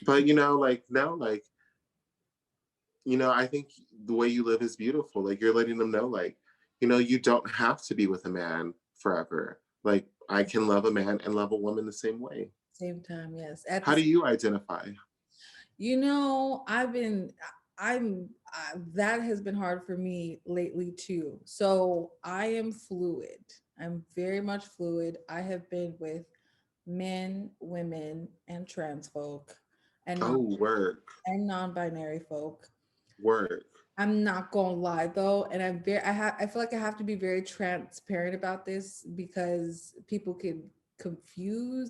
But you know, like now, like, you know, I think the way you live is beautiful. Like you're letting them know, like, you know, you don't have to be with a man forever. Like I can love a man and love a woman the same way. Same time, yes. At How the do you identify? You know, that has been hard for me lately too. So I am fluid. I'm very much fluid. I have been with men, women, and trans folk and Oh, work, non-binary folk. work. I'm not gonna lie though, and I feel like I have to be very transparent about this because people could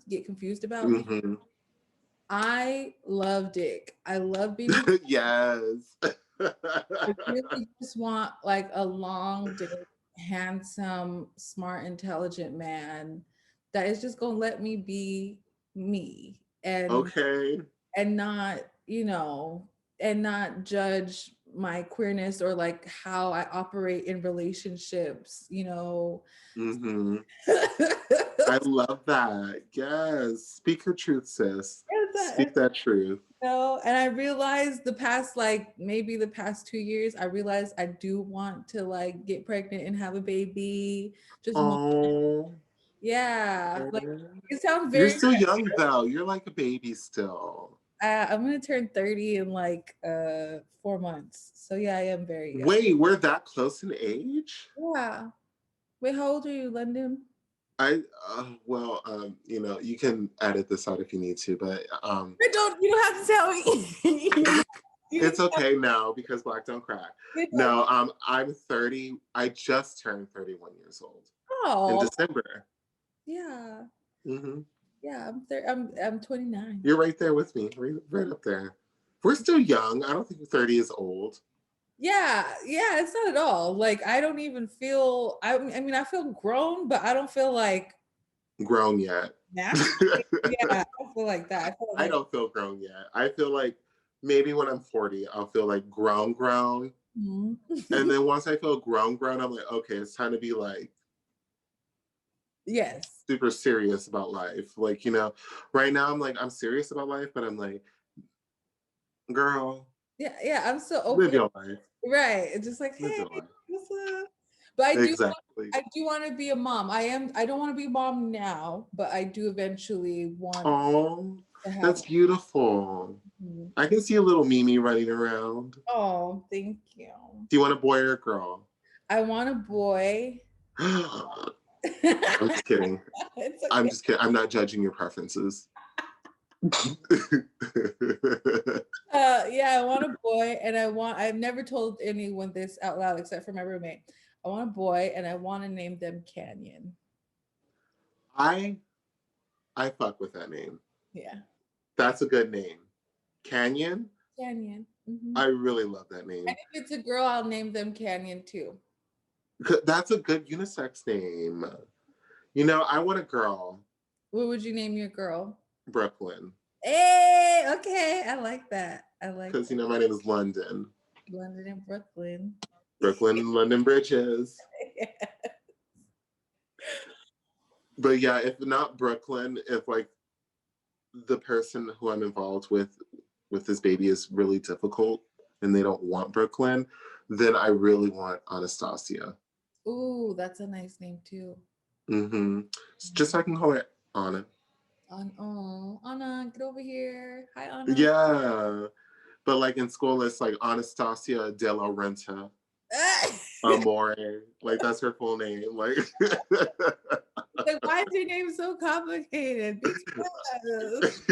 get confused about me. Hmm. I love dick. I love being in. Yes. I really just want like a long dick, handsome, smart, intelligent man that is just gonna let me be me Okay. and not, you know, and not judge my queerness or like how I operate in relationships, you know. Hmm. I love that. Yes. Speak your truth, sis. And, Speak that truth. and I realized maybe the past 2 years, I realized I do want to like get pregnant and have a baby. Just one, Oh. yeah. Like it sounds You're very. still young though. You're like a baby still. I'm gonna turn 30 in like 4 months. So yeah, I am very young. Wait, we're that close in age? Yeah. Wait, how old are you, Londyn? Well, you know, you can edit this out if you need to, but You don't have to tell me. You it's okay now because Black don't crack. don't- No, I'm 30. I just turned 31 years old in Oh, December. yeah. Hmm. Yeah, I'm 29. You're right there with me, right up there. We're still young. I don't think 30 is old. Yeah, yeah, it's not at all. Like I don't even feel I mean I feel grown, but I don't feel like Grown yet. masculine. Yeah, I don't feel like that. I feel I like don't feel grown yet. I feel like maybe when I'm 40, I'll feel like grown. Mhm. And then once I feel grown, I'm like, okay, it's time to be like Yes. super serious about life. Like, you know, right now I'm like, I'm serious about life, but I'm like, girl, Yeah, yeah, I'm so live open. your life. Right. It's just like, Live hey, your life. what's up? But Exactly. I do want to be a mom. I don't want to be a mom now, but I do eventually want Oh, to have. that's beautiful. Mhm. I can see a little Mimi running around. Oh, thank you. Do you want a boy or a girl? I want a boy. I'm It's just kidding. I'm okay. just kidding. I'm not judging your preferences. Yeah, I want a boy, and I've never told anyone this out loud except for my roommate. I want a boy, and I want to name them Canyon. I I fuck with that name. Yeah, That's a good name. Canyon? Canyon. I really love that And name. if it's a girl, I'll name them Canyon too. That's a good unisex name. You know, I want a girl, What would you name your girl? Brooklyn, Hey, okay, I like that. I like because, that. you know, my name is Londyn. London and Brooklyn. Brooklyn, London Bridges. But yeah, if not Brooklyn, if like the person who I'm involved with this baby is really difficult and they don't want Brooklyn, then I really want Anastasia. Ooh, that's a nice name too. Mm-hmm. Just so I can call her Anna. Oh, Anna, get over here. Hi, Anna. Yeah. But like in school, it's like Anastasia de la Renta Amore. Like that's her full name. Like Like, why is your name so complicated? Because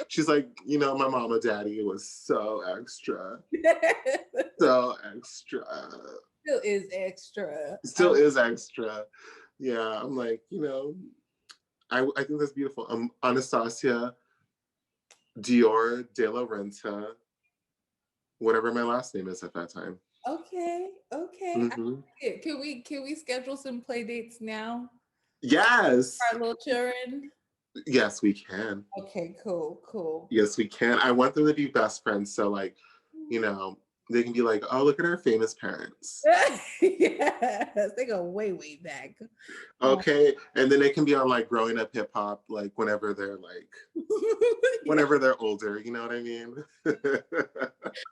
she's like, you know, my mama daddy was so extra. So extra. still is extra. Still is extra. Yeah. I'm like, you know, I think that's beautiful. Anastasia Dior de la Renta, whatever my last name is at that time. Okay, okay. I Hmm. like it. Can we schedule some play dates now? Yes. For our little children. Yes, we can. Okay, cool. Yes, we can. I want them to be best friends. So, like, you know, they can be like, oh, look at our famous parents. Yes, they go way back. Okay. And then they can be on like growing up hip hop, like whenever they're like, Yeah. whenever they're older. You know what I mean?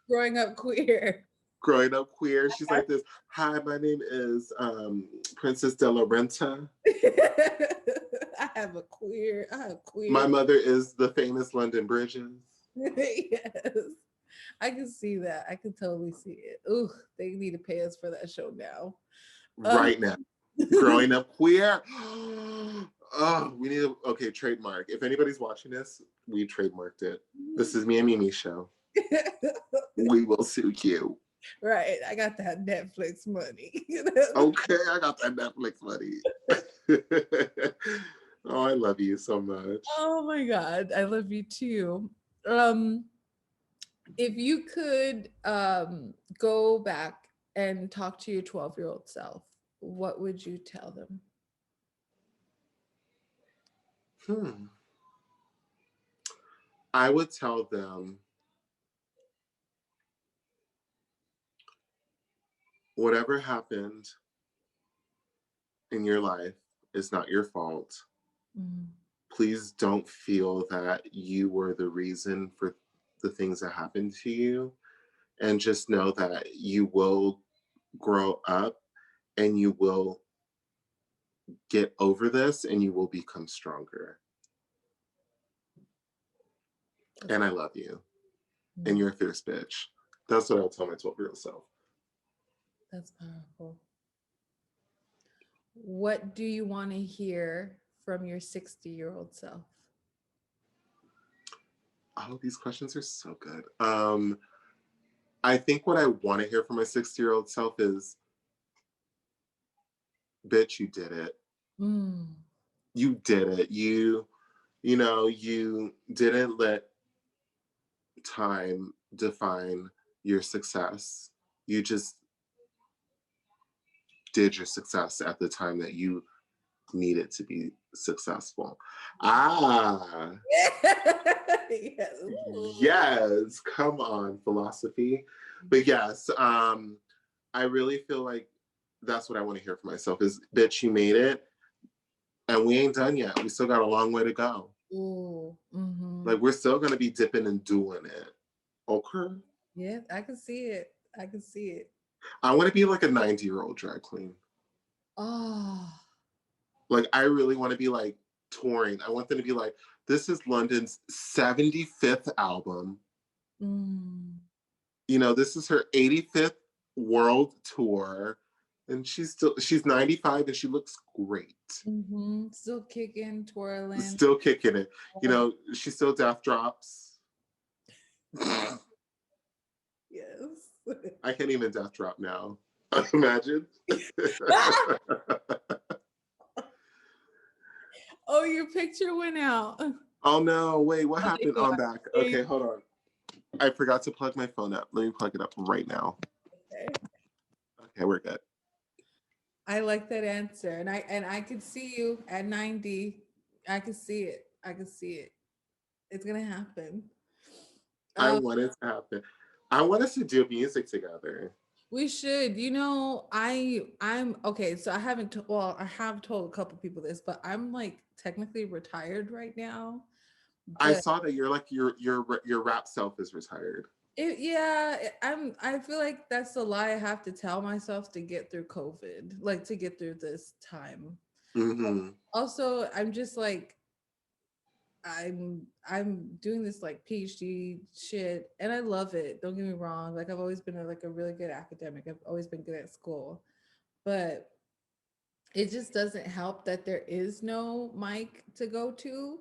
Growing up queer. Growing up queer. She's like this. Hi, my name is Princess De La Renta. I have queer. My mother is the famous London Bridges. Yes. I can see that. I can totally see it. Ooh, they need to pay us for that show now. Right now. Growing up queer. Oh, we need okay, trademark. If anybody's watching this, we trademarked it. This is me and Mimi show. We will sue you. Right. I got that Netflix money. Okay, I got that Netflix money. Oh, I love you so much. Oh my God. I love you too. If you could go back and talk to your 12-year-old self, what would you tell them? I would tell them whatever happened in your life is not your fault. Please don't feel that you were the reason for the things that happened to you. And just know that you will grow up and you will get over this and you will become stronger. And I love you. And you're a fierce bitch. That's what I'll tell my 12-year-old self. That's powerful. What do you want to hear from your 60-year-old self? Oh, these questions are so good. I think what I want to hear from my 60-year-old self is, bitch, you did it. You did it. You know, you didn't let time define your success. You just did your success at the time that you needed to be successful. Yes, come on, philosophy. But yes, I really feel like that's what I want to hear from myself is, bitch, you made it. And we ain't done yet. We still got a long way to go. Like, we're still going to be dipping and doing it. Okay? Yeah, I can see it. I can see it. I want to be like a 90-year-old drag queen. Oh. Like, I really want to be like touring. I want them to be like, this is Londyn's 75th album. You know, this is her 85th world tour. And she's 95 and she looks great. Still kicking, twirling. Still kicking it. You know, she still death drops. Yes. I can't even death drop now. Imagine. Oh, your picture went out. Oh no, wait, what happened? I'm back. Okay, hold on. I forgot to plug my phone up. Let me plug it up right now. Okay, we're good. I like that answer. And I could see you at 90. I could see it. I could see it. It's gonna happen. I want it to happen. I want us to do music together. We should. You know, I'm okay. So I haven't. Well, I have told a couple people this, but I'm like technically retired right now. I saw that you're like your rap self is retired. I feel like that's the lie I have to tell myself to get through COVID, like to get through this time. Also, I'm just like, I'm doing this like PhD shit and I love it. Don't get me wrong. Like I've always been like a really good academic. I've always been good at school. But it just doesn't help that there is no mic to go to.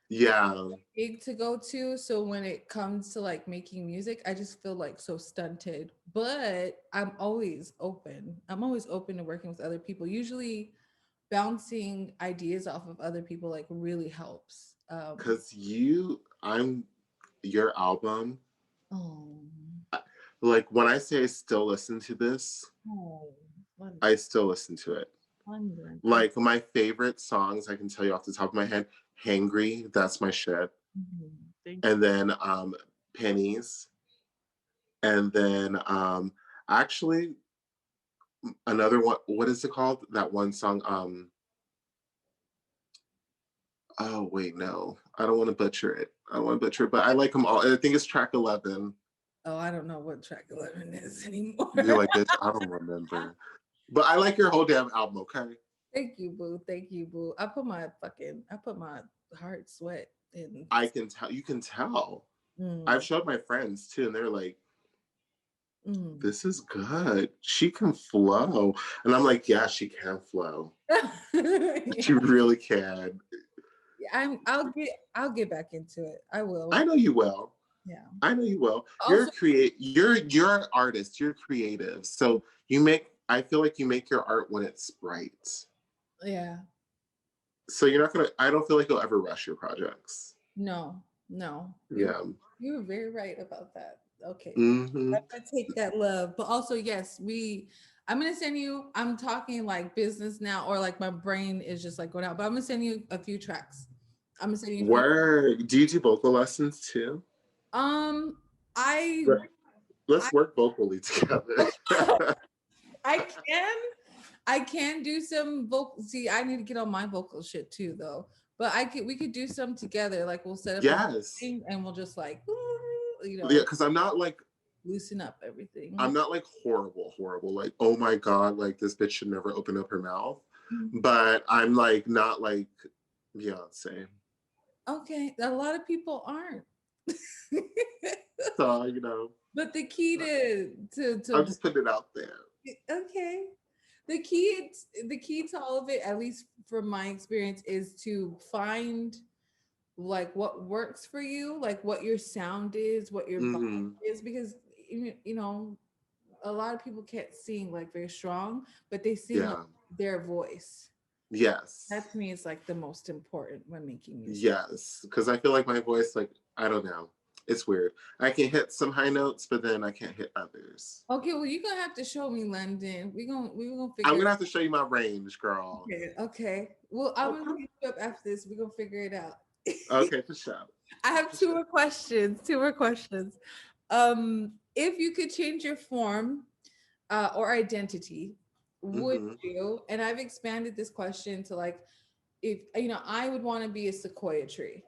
Yeah. Gig to go to. So when it comes to like making music, I just feel like so stunted. But I'm always open. I'm always open to working with other people. Usually bouncing ideas off of other people like really helps. Cause your album. Oh. Like when I say I still listen to this, I still listen to it. Like my favorite songs, I can tell you off the top of my head, hangry. That's my shit. Thank And then pennies. And then actually another one, what is it called? That one song, oh wait, no. I don't want to butcher it. I don't want to butcher it, but I like them all. I think it's track 11. Oh, I don't know what track 11 is anymore. You're like, bitch, I don't remember. But I like your whole damn album, okay? Thank you, boo. Thank you, boo. I put my heart, sweat in. I can tell, you can tell. I've Mm, showed my friends too, and they're like, mm. this is good. She can flow. And I'm like, yeah, she can flow. She Yeah. really can. I'll get back into it. I will. I know you will. Yeah. I know you will. Also, You're an artist, you're creative. So I feel like you make your art when it's bright. yeah. So you're not gonna I don't feel like you'll ever rush your projects. No, no. Yeah. You were very right about that. Okay. Mm-hmm. I'm gonna take that love. But also, yes, I'm gonna send you, I'm talking like business now, or like my brain is just like going out, but I'm gonna send you a few tracks. I'm gonna send you a few. Word. Do you do vocal lessons too? Um, I Let's work vocally together. I can I can do some vocal. See, I need to get on my vocal shit too, though. But we could do some together. Like we'll set up a Yes. thing and we'll just like, Yeah, because loosen up everything. I'm not like horrible. Like, oh my God, like this bitch should never open up her mouth. Mhm. But I'm like not like Beyonce. Okay, a lot of people aren't. So, you know, But the key I'm to just putting it out there. okay, the key to all of it, at least from my experience, is to find like what works for you, like what your sound is, what your vibe Mm-hmm. is, because you know a lot of people can't sing like very strong, but they sing like Yeah. their voice. Yes. That to me is like the most important when making music. Yes. Because I feel like my voice, like, I don't know. It's weird. I can hit some high notes, but then I can't hit others. Okay, well you're gonna have to show me, Londyn. We're gonna I'm figure gonna it have to show you my range, girl. out. Okay, okay. Well, I'm gonna Okay. hit you up after this. We're gonna figure it out. Okay, for sure. I have For two sure. more questions. Two more questions. If you could change your form or identity, would Mm-hmm. you? And I've expanded this question to like, if I would want to be a sequoia tree,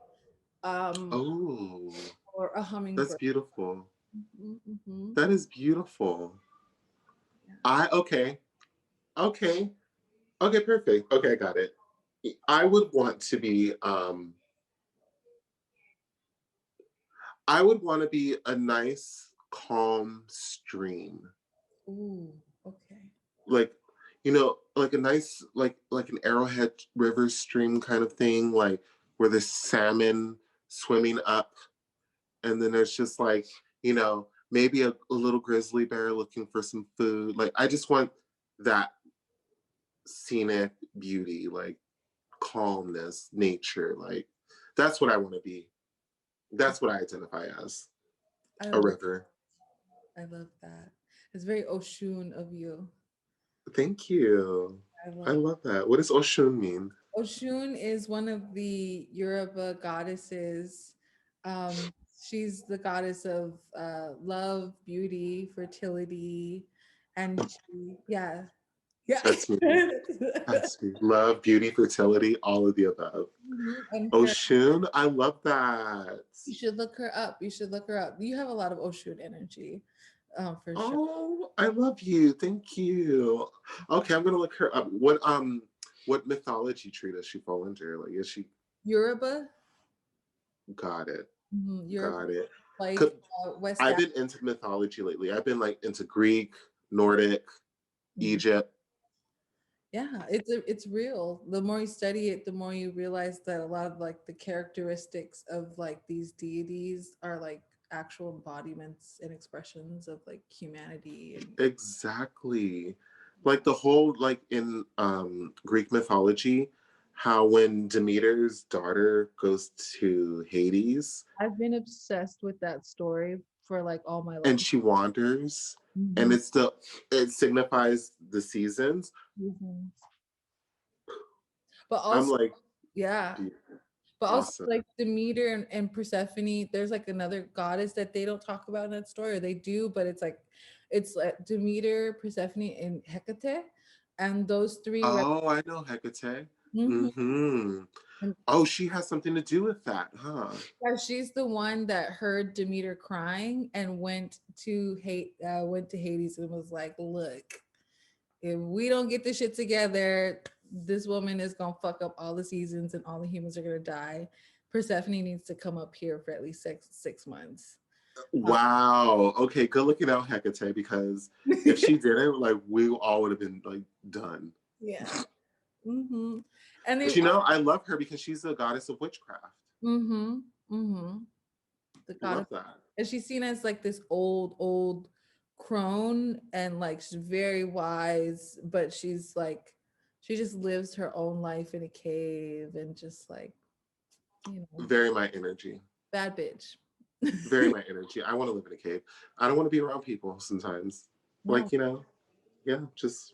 um, Oh, or a that's hummingbird. beautiful. Mm-hmm. That is beautiful. Okay. Okay. Okay, perfect. Okay, I got it. I would want to be I would want to be a nice calm stream. Ooh, okay. Like, like a nice like an Arrowhead River stream kind of thing, like where there's salmon swimming up and then there's just like, maybe a little grizzly bear looking for some food. Like I just want that scenic beauty, like calmness, nature, like that's what I want to be. That's what I identify as. I A love, river. I love that. It's very Oshun of you. Thank you. I I love. love that. What does Oshun mean? Oshun is one of the Yoruba goddesses. She's the goddess of love, beauty, fertility, and yeah, yeah. That's me. That's me. Love, beauty, fertility, all of the above. Mhm. And her, Oshun, I love that. you should look her up. You should look her up. You have a lot of Oshun energy, for sure. Oh, I love you. Thank you. Okay, I'm gonna look her up. What mythology tree does she fall under? Like, is she Yoruba, got it? Yoruba, Got it. like 'Cause West I've Africa. been into mythology lately. I've been like into Greek, Nordic, Egypt. Yeah, it's real. The more you study it, the more you realize that a lot of like the characteristics of like these deities are like actual embodiments and expressions of like humanity and Exactly. Like the whole like in Greek mythology, how when Demeter's daughter goes to Hades I've been obsessed with that story for like all my and life. she wanders and Mhm. it signifies the seasons. Mhm. But I'm also, like, yeah. "Dude, But also Awesome. like Demeter and Persephone, there's like another goddess that they don't talk about in that story, or they do, but it's like Demeter, Persephone, and Hecate, and those three. Oh, I know Hecate. Mhm. Mm-hmm. And Oh, she has something to do with that, huh? yeah, she's the one that heard Demeter crying and went to Hades and was like, "Look, if we don't get this shit together, this woman is gonna fuck up all the seasons and all the humans are gonna die. Persephone needs to come up here for at least six months." Uh, Wow. Okay, good looking out, Hecate, because if she didn't, like, we all would have been like done. yeah. Mm-hmm. And they But you know, I love her because she's the goddess of witchcraft. mm-hmm. Mm-hmm. The goddess, Love that. and she's seen as like this old crone, and like she's very wise, but she's like she just lives her own life in a cave and just like, Very my energy. bad bitch. Very my energy. I want to live in a cave. I don't want to be around people sometimes. No. Like, yeah, just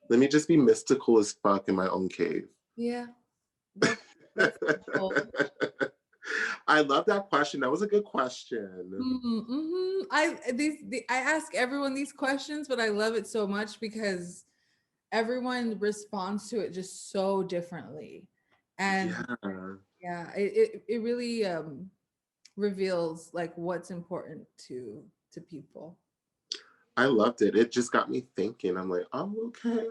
let me just be mystical as fuck in my own cave. Yeah. That's the goal. I love that question. That was a good question. Mm-hmm. I ask everyone these questions, but I love it so much because everyone responds to it just so differently, and Yeah, yeah, it really reveals like what's important to people. I loved it. It just got me thinking. I'm like, oh, okay.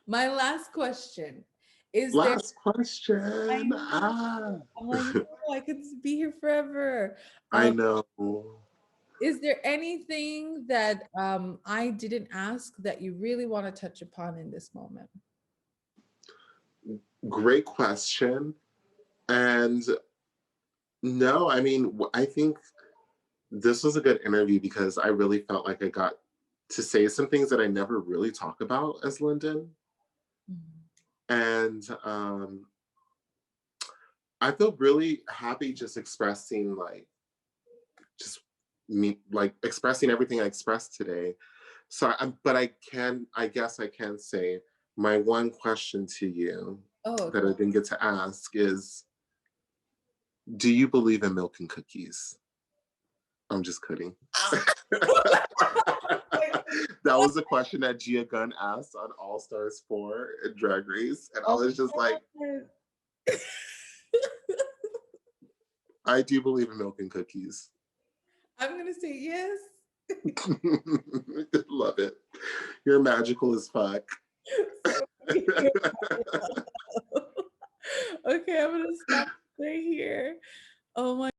My last question is there. Last I question. know. I'm like, no, I could be here forever. I Um, know. is there anything that I didn't ask that you really want to touch upon in this moment? Great question. And no, I mean, I think this was a good interview because I really felt like I got to say some things that I never really talk about as Londyn. Mhm. And I feel really happy just expressing like just me like expressing everything I expressed today. So I guess I can say my one question to you Oh, that I didn't get to ask is, do you believe in milk and cookies? I'm just kidding. That was a question that Gia Gunn asked on All Stars 4 in Drag Race. And I oh, was just like, I do believe in milk and cookies. I'm gonna say yes. Love it. You're magical as fuck. Okay, I'm gonna stop right here. Oh my